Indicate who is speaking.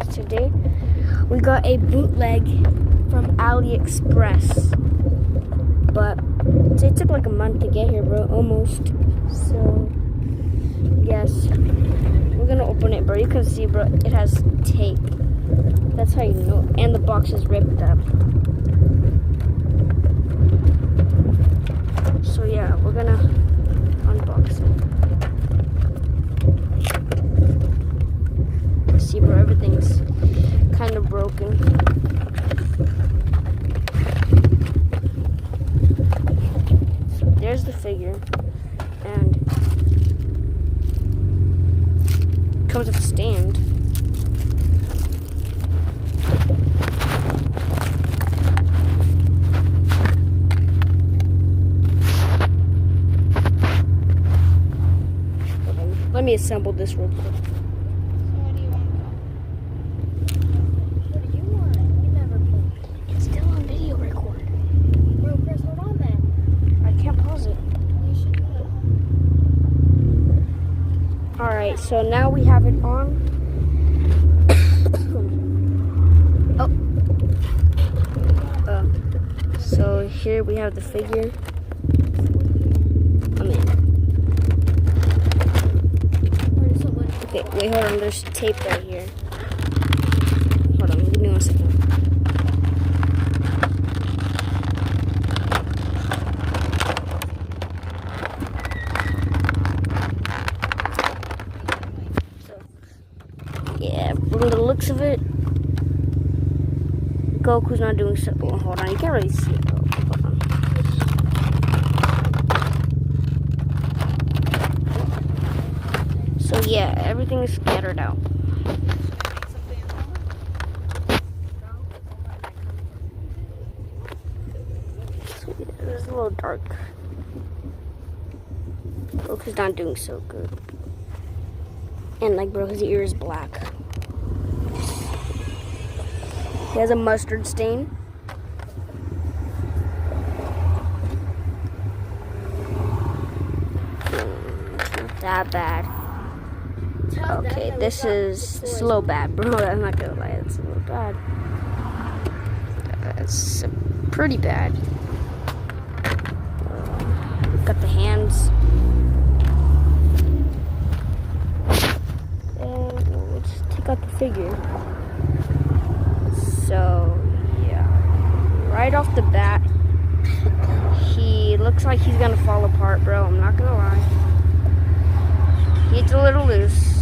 Speaker 1: guys. Today we got a bootleg from AliExpress, but it took like a month to get here, bro, almost. So yes, we're gonna open it, bro. You can see, bro, it has tape. That's how you know. And the box is ripped up. So yeah, we're gonna unbox it. See, bro, everything's kind of broken. So there's the figure, and it comes with a stand. Let me assemble this real quick. Alright, so now we have it on. So here we have the figure. I'm in. Okay, wait, hold on, there's tape right here. Hold on, give me 1 second. Yeah, from the looks of it, Goku's not doing so. Oh, hold on, you can't really see it though. Hold on. So yeah, everything is scattered out. So yeah, it's a little dark. Goku's not doing so good. And like, bro, his ear is black. He has a mustard stain. It's not that bad. Okay, this is a little bad, bro. I'm not gonna lie, it's a little bad. It's pretty bad. Got the hands. Got the figure. So yeah, right off the bat, he looks like he's gonna fall apart, bro. I'm not gonna lie. He's a little loose.